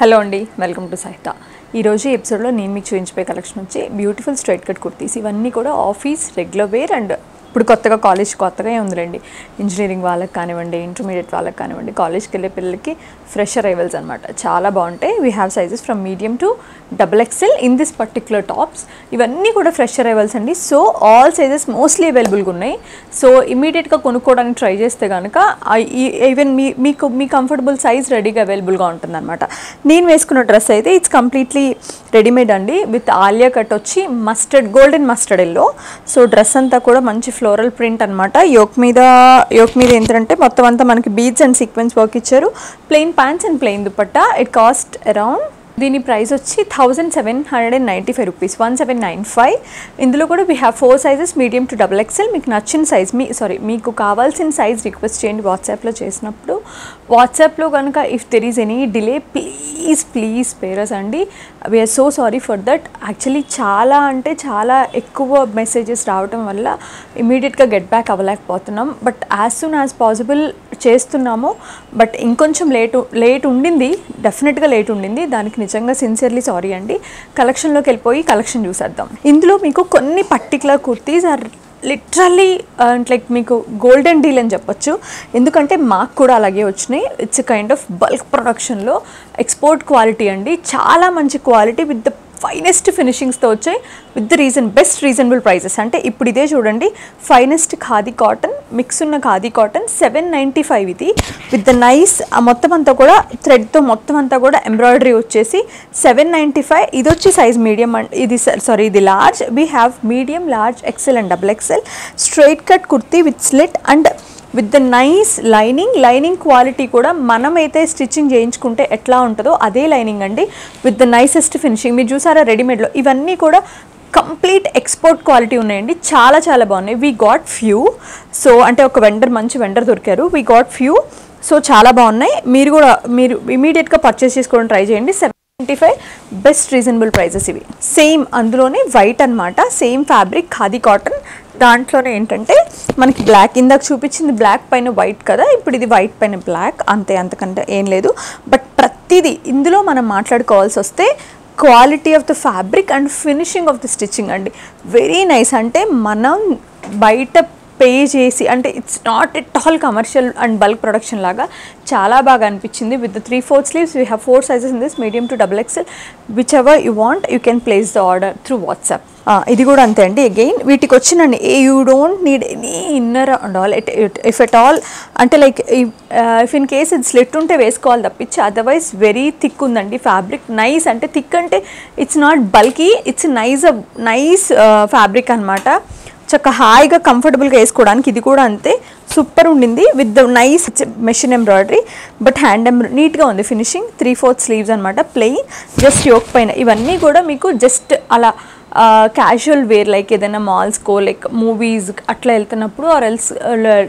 Hello అండి, welcome to సహిత. ఈరోజు ఎపిసోడ్లో నేను మీకు చూపించే కలెక్షన్ వచ్చి బ్యూటిఫుల్ స్ట్రైట్ కట్ కుర్తీస్. ఇవన్నీ కూడా ఆఫీస్, రెగ్యులర్ వేర్ అండ్ ఇప్పుడు కొత్తగా ఉందిలేండి. ఇంజనీరింగ్ వాళ్ళకి కానివ్వండి, ఇంటర్మీడియట్ వాళ్ళకి కానివ్వండి, కాలేజ్కి వెళ్ళే పిల్లలకి ఫ్రెష్ అరైవల్స్ అనమాట. చాలా బాగుంటాయి. We have sizes from medium to XXL in this particular tops. ఇవన్నీ కూడా ఫ్రెష్ అరైవల్స్ అండి. సో ఆల్ సైజెస్ మోస్ట్లీ అవైలబుల్గా ఉన్నాయి. సో ఇమీడియట్గా కొనుక్కోవడానికి ట్రై చేస్తే కనుక ఈవెన్ మీ కంఫర్టబుల్ సైజ్ రెడీగా అవైలబుల్గా ఉంటుందన్నమాట. నేను వేసుకున్న డ్రెస్ అయితే ఇట్స్ కంప్లీట్లీ రెడీమేడ్ అండి, విత్ ఆలియా కట్ వచ్చి golden mustard yellow. So dress అంతా కూడా మంచి ఫ్లోరల్ ప్రింట్ అనమాట. యోక్ మీద ఏంటంటే మొత్తం అంతా మనకి బీడ్స్ అండ్ సీక్వెన్స్ వర్క్ ఇచ్చారు. Plain pants and plain dupatta. It cost around, దీని ప్రైస్ వచ్చి 1795 రూపీస్, 1795. ఇందులో కూడా we have 4 sizes, medium to XXL. మీకు నచ్చిన సైజ్ మీకు కావాల్సిన సైజ్ రిక్వెస్ట్ చేయండి వాట్సాప్లో చేసినప్పుడు. వాట్సాప్లో కనుక if there is any delay please bear us అండి. We are so sorry for that. Actually చాలా ఎక్కువ మెసేజెస్ రావటం వల్ల ఇమీడియట్గా గెట్ బ్యాక్ అవ్వలేకపోతున్నాం. But as soon as possible చేస్తున్నాము. బట్ ఇంకొంచెం లేట్ ఉండింది, డెఫినెట్గా లేట్ ఉండింది. దానికి నిజంగా సిన్సియర్లీ సారీ అండి. కలెక్షన్లోకి వెళ్ళిపోయి కలెక్షన్ చూసేద్దాం. ఇందులో మీకు కొన్ని particular kurtis are literally like మీకు గోల్డెన్ డీల్ అని చెప్పొచ్చు. ఎందుకంటే మాకు కూడా అలాగే వచ్చినాయి. ఇట్స్ కైండ్ ఆఫ్ బల్క్ ప్రొడక్షన్లో ఎక్స్పోర్ట్ క్వాలిటీ అండి. చాలా మంచి క్వాలిటీ విత్ ద ఫైనెస్ట్ ఫినిషింగ్స్తో వచ్చాయి, విత్ బెస్ట్ రీజనబుల్ ప్రైజెస్. అంటే ఇప్పుడు ఇదే చూడండి, ఫైనెస్ట్ ఖాదీ కాటన్, మిక్స్ ఉన్న ఖాదీ కాటన్, 795 ఇది, విత్ ద నైస్ మొత్తం అంతా కూడా థ్రెడ్తో మొత్తం అంతా కూడా ఎంబ్రాయిడరీ వచ్చేసి 795. ఇది వచ్చి సైజ్ మీడియం అండ్ ఇది large. We have medium, large, XL and XXL. Straight cut kurti with slit and with the nice lining quality కూడా మనమైతే స్టిచ్చింగ్ చేయించుకుంటే ఎట్లా ఉంటుందో అదే లైనింగ్ అండి, విత్ ద నైసెస్ట్ ఫినిషింగ్. మీరు చూసారా రెడీమేడ్లో, ఇవన్నీ కూడా కంప్లీట్ ఎక్స్పోర్ట్ క్వాలిటీ ఉన్నాయండి. చాలా బాగున్నాయి. We got few. సో అంటే ఒక మంచి వెండర్ దొరికారు. We got few. సో చాలా బాగున్నాయి. మీరు ఇమీడియట్గా పర్చేస్ చేసుకోవడం ట్రై చేయండి. 795 బెస్ట్ రీజనబుల్ ప్రైజెస్ ఇవి. సేమ్ అందులోనే వైట్ అనమాట, సేమ్ ఫ్యాబ్రిక్ ఖాదీ కాటన్. దాంట్లోనే ఏంటంటే మనకి బ్లాక్, ఇందాక చూపించింది బ్లాక్ పైన వైట్ కదా, ఇప్పుడు ఇది వైట్ పైన బ్లాక్, అంతకంటే ఏం లేదు. బట్ ప్రతిదీ ఇందులో మనం మాట్లాడుకోవాల్సి వస్తే quality of the fabric and finishing of the stitching అండి, వెరీ నైస్. అంటే మనం బయట పే చేసి అంటే it's not at all commercial and bulk production లాగా చాలా బాగా అనిపించింది. With the 3/4 sleeves we have 4 sizes in this, medium to XXL. Which ever you want you can place the order through WhatsApp. ఇది కూడా అంతే అండి. అగైన్ వీటికి వచ్చినండి, you don't need any inner and all. If at all అంటే like if in case ఇది slit ఉంటే వేసుకోవాలి తప్పించి, అదర్వైజ్ వెరీ థిక్ ఉందండి ఫ్యాబ్రిక్. నైస్ అంటే థిక్ అంటే it's not bulky, it's nice fabric అనమాట. చక్కగా హాయిగా కంఫర్టబుల్గా వేసుకోవడానికి. ఇది కూడా అంతే, సూపర్ ఉండింది with the nice machine embroidery. But hand నీట్గా ఉంది ఫినిషింగ్. 3/4 స్లీవ్స్ అనమాట, ప్లెయిన్, జస్ట్ యోక్ పైన. ఇవన్నీ కూడా మీకు జస్ట్ అలా క్యాజువల్ వేర్, లైక్ ఏదైనా మాల్స్కో లైక్ మూవీస్ అట్లా వెళ్తున్నప్పుడు, or else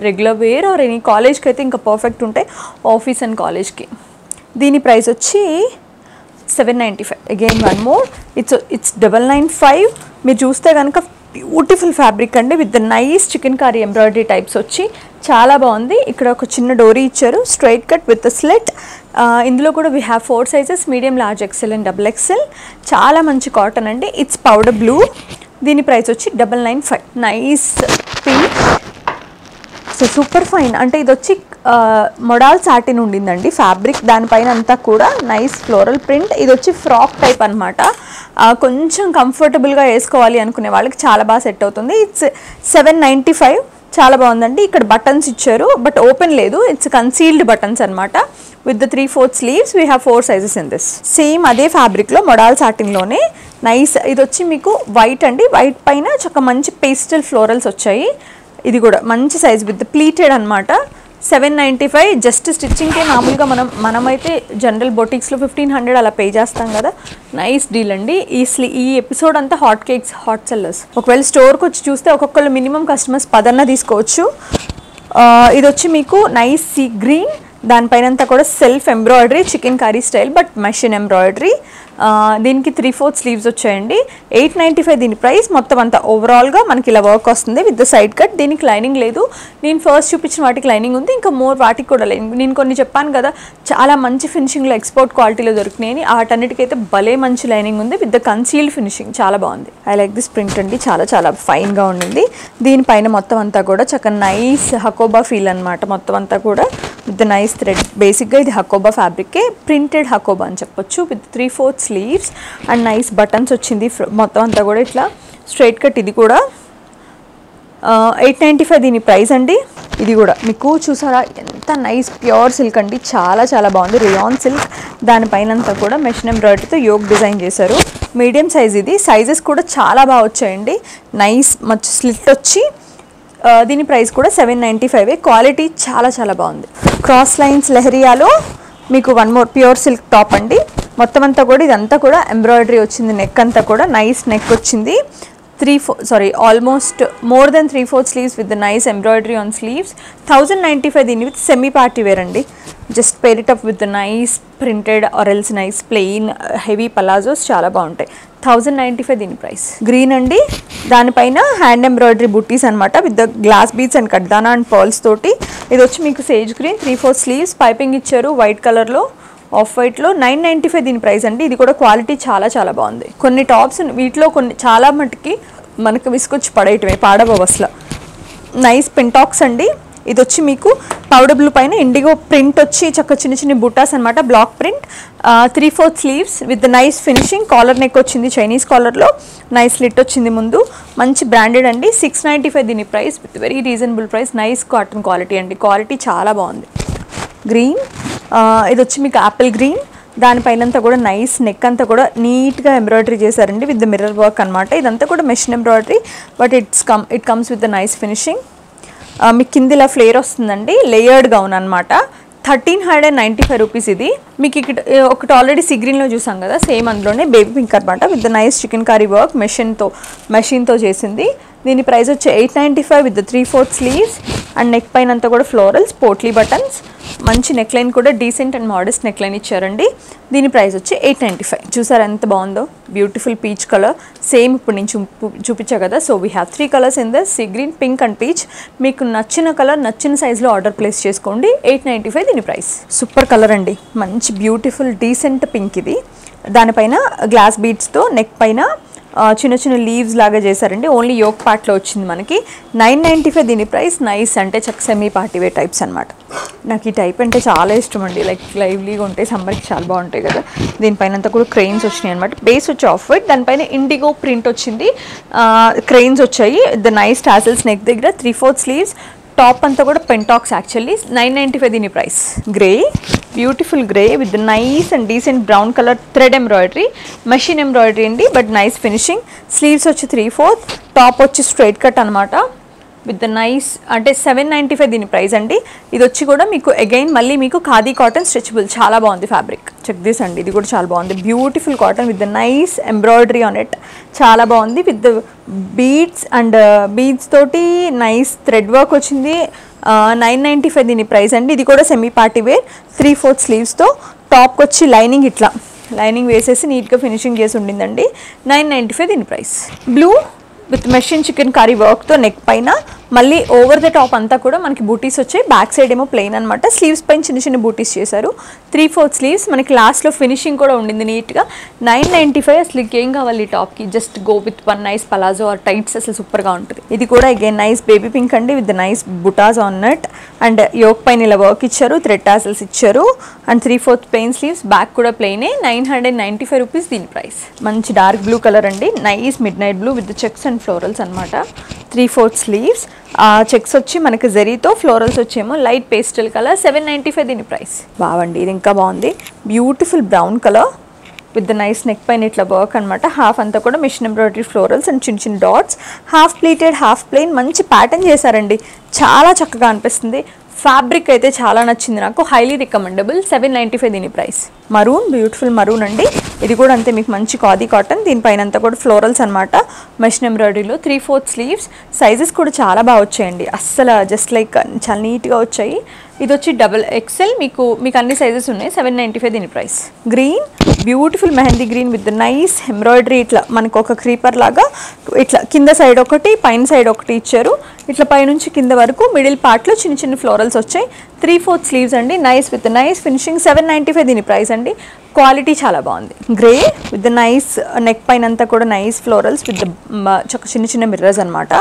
regular where or any కాలేజ్కి అయితే ఇంకా పర్ఫెక్ట్ ఉంటాయి, ఆఫీస్ అండ్ కాలేజ్కి. దీని ప్రైస్ వచ్చి 795. Again one more, it's 995. మీరు చూస్తే కనుక బ్యూటిఫుల్ ఫ్యాబ్రిక్ అండి, with the nice chicken curry embroidery types వచ్చి చాలా బాగుంది. ఇక్కడ ఒక చిన్న డోరీ ఇచ్చారు, straight cut with the slit. ఇందులో కూడా we have 4 sizes, medium, large, XL and XXL. చాలా మంచి కాటన్ అండి. It's powder blue. దీని ప్రైస్ వచ్చి 995. Nice pink. So super fine. అంటే ఇది వచ్చి మొడాల్ సాటిన్ ఉండిందండి ఫ్యాబ్రిక్, దానిపైన అంతా కూడా నైస్ ఫ్లోరల్ ప్రింట్. ఇది వచ్చి ఫ్రాక్ టైప్ అనమాట. కొంచెం కంఫర్టబుల్గా వేసుకోవాలి అనుకునే వాళ్ళకి చాలా బాగా సెట్ అవుతుంది. ఇట్స్ 795. చాలా బాగుందండి. ఇక్కడ బటన్స్ ఇచ్చారు, బట్ ఓపెన్ లేదు, ఇట్స్ కన్సీల్డ్ బటన్స్ అనమాట. With the 3/4 sleeves we have 4 sizes in this. Same అదే ఫ్యాబ్రిక్లో మొడాల్ సాటిన్లోనే నైస్. ఇది వచ్చి మీకు వైట్ అండి, వైట్ పైన చక్క మంచి పేస్టల్ ఫ్లోరల్స్ వచ్చాయి. ఇది కూడా మంచి సైజ్ విత్ ప్లీటెడ్ అనమాట. 795. జస్ట్ స్టిచ్చింగ్కే మామూలుగా మనమైతే జనరల్ బొటిక్స్లో 1500 అలా పే చేస్తాం కదా. నైస్ డీల్ అండి. ఈ ఎపిసోడ్ అంతా హాట్ సెల్లర్స్. ఒకవేళ స్టోర్కి వచ్చి చూస్తే ఒక్కొక్కళ్ళు మినిమం కస్టమర్స్ 10 తీసుకోవచ్చు. ఇది వచ్చి మీకు నైస్ సీ గ్రీన్ దానిపైనంతా కూడా self embroidery chicken curry style but machine embroidery. దీనికి 3/4 స్లీవ్స్ వచ్చాయండి. 895 దీని ప్రైస్. మొత్తం అంతా ఓవరాల్గా మనకి ఇలా వర్క్ వస్తుంది విత్ ద సైడ్ కట్. దీనికి లైనింగ్ లేదు. నేను ఫస్ట్ చూపించిన వాటికి లైనింగ్ ఉంది, ఇంకా మోర్ వాటికి కూడా లైనింగ్. నేను కొన్ని చెప్పాను కదా చాలా మంచి ఫినిషింగ్లో ఎక్స్పోర్ట్ క్వాలిటీలో దొరికినాయని, వాటన్నిటికైతే భలే మంచి లైనింగ్ ఉంది విత్ ద కన్సీల్డ్ ఫినిషింగ్. చాలా బాగుంది. ఐ లైక్ దిస్ ప్రింట్ అండి, చాలా చాలా ఫైన్గా ఉండింది. దీనిపైన మొత్తం అంతా కూడా చక్కగా నైస్ హకోబా ఫీల్ అనమాట. మొత్తం అంతా కూడా విత్ నైస్ థ్రెడ్. బేసిక్గా ఇది హకోబా ఫ్యాబ్రికే, ప్రింటెడ్ హకోబా అని చెప్పొచ్చు with 3/4 sleeves and nice buttons వచ్చింది. మొత్తం అంతా కూడా ఇట్లా స్ట్రైట్ కట్. ఇది కూడా 895 దీని ప్రైస్ అండి. ఇది కూడా మీకు చూసారా ఎంత నైస్ ప్యూర్ సిల్క్ అండి, చాలా చాలా బాగుంది. Rayon silk. దానిపైన అంతా కూడా మెషిన్ ఎంబ్రాయిడరీతో యోగ్ డిజైన్ చేశారు. మీడియం సైజ్ ఇది. సైజెస్ కూడా చాలా బాగా వచ్చాయండి. నైస్ మంచి స్లిట్ వచ్చి దీని ప్రైస్ కూడా 795. క్వాలిటీ చాలా చాలా బాగుంది. క్రాస్ లైన్స్ లెహరియాలో మీకు one more pure silk top అండి. మొత్తం అంతా కూడా ఇదంతా కూడా ఎంబ్రాయిడరీ వచ్చింది. నెక్ అంతా కూడా నైస్ నెక్ వచ్చింది. Almost more than 3/4 sleeves with nice embroidery on sleeves. 1095 దీని విత్ సెమీ పార్టీ వేర్ అండి. Just pair it up with nice printed or else nice plain heavy palazzos చాలా బాగుంటాయి. 1095 దీని ప్రైస్. గ్రీన్ అండి. దానిపైన హ్యాండ్ ఎంబ్రాయిడరీ బుట్టీస్ అనమాట with the glass beads and కడ్దానా and pearls తోటి. ఇది వచ్చి మీకు సేజ్ గ్రీన్ 3/4 స్లీవ్స్ పైపింగ్ ఇచ్చారు వైట్ కలర్లో, ఆఫ్ వైట్లో. 995 దీని ప్రైస్ అండి. ఇది కూడా క్వాలిటీ చాలా చాలా బాగుంది. కొన్ని టాప్స్ వీటిలో కొన్ని చాలా మటుకి మనకు విసుకొచ్చి పడేయటమే, పాడవ అసలు. నైస్ పింటాక్స్ అండి. ఇది వచ్చి మీకు పౌడర్ బ్లూ పైన ఇండిగో ప్రింట్ వచ్చి చక్క చిన్న చిన్న బుట్టాస్ అనమాట, block print. 3/4 sleeves with nice finishing. Collar neck వచ్చింది చైనీస్ కాలర్లో. నైస్ స్లిట్ వచ్చింది ముందు. మంచి బ్రాండెడ్ అండి. 695 దీని price with very reasonable price. Nice cotton quality అండి. క్వాలిటీ చాలా బాగుంది. గ్రీన్. ఇది వచ్చి మీకు యాపిల్ గ్రీన్. దానిపైనంతా కూడా నైస్ నెక్ అంతా కూడా నీట్గా ఎంబ్రాయిడరీ చేశారండి విత్ ద మిర్రర్ వర్క్ అనమాట. ఇదంతా కూడా machine embroidery but it comes with the nice finishing. మీకు కింద ఇలా ఫ్లేర్ వస్తుందండి. లేయర్డ్ గౌన్ అనమాట. 1395 రూపీస్ ఇది. మీకు ఇక్కడ ఒకటి ఆల్రెడీ సీ గ్రీన్లో చూసాం కదా, సేమ్ అందులోనే బేబీ పింక్ అనమాట with the nice chicken curry work మెషిన్తో చేసింది. దీని ప్రైస్ వచ్చి 895 విత్ 3/4 స్లీవ్స్ అండ్ నెక్ పైన అంతా కూడా ఫ్లోరల్స్ పోట్లీ బటన్స్. మంచి నెక్ లైన్ కూడా decent and modest neck line ఇచ్చారండి. దీని ప్రైస్ వచ్చి 895. చూసారు ఎంత బాగుందో, బ్యూటిఫుల్ పీచ్ కలర్. సేమ్ ఇప్పుడు నేను చూపించా కదా. So we have 3 colours in the sea green, pink and peach. మీకు నచ్చిన కలర్ నచ్చిన సైజులో ఆర్డర్ ప్లేస్ చేసుకోండి. 895 దీని ప్రైస్. సూపర్ కలర్ అండి, మంచి బ్యూటిఫుల్ డీసెంట్ పింక్ ఇది. దానిపైన గ్లాస్ బీడ్స్తో నెక్ పైన చిన్న చిన్న లీవ్స్ లాగా చేశారండి. ఓన్లీ యోక్ పార్ట్లో వచ్చింది మనకి. 995 దీని ప్రైస్. నైస్ అంటే చక్క సెమీ పార్టీవే టైప్స్ అనమాట. నాకు ఈ టైప్ అంటే చాలా ఇష్టం అండి. లైక్ లైవ్లీగా ఉంటాయి, సమ్మర్కి చాలా బాగుంటాయి కదా. దీనిపైన అంతా కూడా క్రెయిన్స్ వచ్చినాయి అనమాట. బేస్ వచ్చి ఆఫ్ వైట్, దానిపైన ఇండిగో ప్రింట్ వచ్చింది. క్రెయిన్స్ వచ్చాయి. ద నైస్ టాసిల్స్ నెక్ దగ్గర. 3/4 స్లీవ్స్. టాప్ అంతా కూడా పెంటాక్స్ యాక్చువల్లీ. 995 దీని price. Grey, beautiful grey with nice and decent brown colour thread embroidery, machine embroidery అండి బట్ నైస్ ఫినిషింగ్. స్లీవ్స్ వచ్చి 3/4. టాప్ వచ్చి స్ట్రైట్ కట్ అనమాట విత్ ద నైస్ అంటే 795 దీని ప్రైస్ అండి. ఇది వచ్చి కూడా మీకు అగైన్ మళ్ళీ మీకు ఖాదీ కాటన్ స్ట్రెచబుల్, చాలా బాగుంది ఫ్యాబ్రిక్. చెక్ దిస్ అండి, ఇది కూడా చాలా బాగుంది. Beautiful cotton with the nice embroidery on it, చాలా బాగుంది. With the beads and beads తోటి నైస్ థ్రెడ్ వర్క్ వచ్చింది. 995 దీని ప్రైస్ అండి. ఇది కూడా సెమీ పార్టీ వేర్. 3/4 స్లీవ్స్తో. టాప్కి వచ్చి లైనింగ్ ఇట్లా లైనింగ్ వేసేసి నీట్గా ఫినిషింగ్ చేసి ఉండిందండి. 995 దీని price. Blue with machine chicken curry వర్క్తో నెక్ పైన మళ్ళీ ఓవర్ ద టాప్ అంతా కూడా మనకి బూటీస్ వచ్చాయి. బ్యాక్ సైడ్ ఏమో ప్లెయిన్ అనమాట. స్లీవ్స్ పైన చిన్న చిన్న బూటీస్ చేశారు. 3/4 స్లీవ్స్. మనకి లాస్ట్లో ఫినిషింగ్ కూడా ఉండింది నీట్గా. 995. అసలు ఏం కావాలి ఈ టాప్కి, just go with one nice palazzo or tights, అసలు సూపర్గా ఉంటుంది. ఇది కూడా అగైన్ నైస్ బేబీ పింక్ అండి విత్ నైస్ బుటాస్ ఆన్ నట్ అండ్ యోక్ పైన ఇలా వర్క్ ఇచ్చారు, థ్రెడ్ టాసల్స్ ఇచ్చారు అండ్ 3/4 ప్లెయిన్ స్లీవ్స్. బ్యాక్ కూడా ప్లెయినే. 995 రూపీస్ దీని ప్రైస్. మంచి డార్క్ బ్లూ కలర్ అండి, nice midnight blue with checks and florals అనమాట. 3/4 స్లీవ్స్. చెక్స్ వచ్చి మనకి జరీతో, ఫ్లోరల్స్ వచ్చేమో లైట్ పేస్టల్ కలర్. 795 దీని ప్రైస్. బాగుంది, ఇది ఇంకా బాగుంది. Beautiful brown colour with the nice neck పైన ఇట్లా వర్క్ అనమాట. హాఫ్ అంతా కూడా మిషన్ ఎంబ్రాయిడరీ ఫ్లోరల్స్ అండ్ చిన్న చిన్న dots. Half pleated half plain, మంచి ప్యాటర్న్ చేశారండి, చాలా చక్కగా అనిపిస్తుంది. ఫ్యాబ్రిక్ అయితే చాలా నచ్చింది నాకు, హైలీ రికమెండబుల్. 795 దీని ప్రైస్. మరూన్, బ్యూటిఫుల్ మరూన్ అండి. ఇది కూడా అంతే మీకు మంచి ఖాదీ కాటన్. దీనిపైన అంతా కూడా ఫ్లోరల్స్ అనమాట మెషిన్ ఎంబ్రాయిడరీలో. 3/4 స్లీవ్స్. సైజెస్ కూడా చాలా బాగా వచ్చాయండి, అస్సలు జస్ట్ లైక్ చాలా నీట్గా వచ్చాయి. ఇది వచ్చి XXL, మీకు అన్ని సైజెస్ ఉన్నాయి. 795 దీని price. Green, beautiful mehndi green with nice embroidery. ఇట్లా మనకు ఒక క్రీపర్ లాగా ఇట్లా కింద సైడ్ ఒకటి, పైన సైడ్ ఒకటి ఇచ్చారు. ఇట్లా పైనుంచి కింద వరకు మిడిల్ పార్ట్లో చిన్న చిన్న ఫ్లోరల్స్ వచ్చాయి. 3/4 స్లీవ్స్ అండి. Nice with nice finishing. 795 దీని ప్రైస్ అండి. క్వాలిటీ చాలా బాగుంది. గ్రే విత్ నైస్ నెక్ పైన అంతా కూడా నైస్ ఫ్లోరల్స్ విత్ చిన్న చిన్న మిర్రర్స్ అనమాట.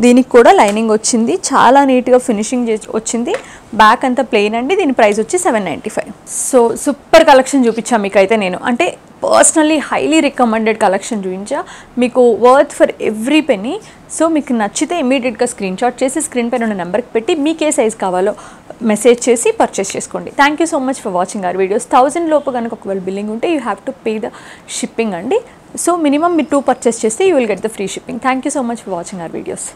దీనికి కూడా లైనింగ్ వచ్చింది. చాలా నీట్గా ఫినిషింగ్ వచ్చింది. బ్యాక్ అంతా ప్లెయిన్ అండి. దీని ప్రైస్ వచ్చి 795. సో సూపర్ కలెక్షన్ చూపించాను మీకు అయితే. నేను అంటే పర్సనల్లీ హైలీ రికమెండెడ్ కలెక్షన్ చూపించా మీకు. Worth for every penny. So మీకు నచ్చితే ఇమీడియట్గా స్క్రీన్ షాట్ చేసి స్క్రీన్ పైన ఉన్న నెంబర్కి పెట్టి మీకు ఏ సైజ్ కావాలో మెసేజ్ చేసి పర్చేస్ చేసుకోండి. Thank you so much for watching our videos. 1000 లోపు కనుక ఒకవేళ బిల్లింగ్ ఉంటే you have to pay the shipping అండి. సో మినిమం మీరు 2 పర్చేస్ చేస్తే you will get the free shipping. Thank you so much for watching our videos.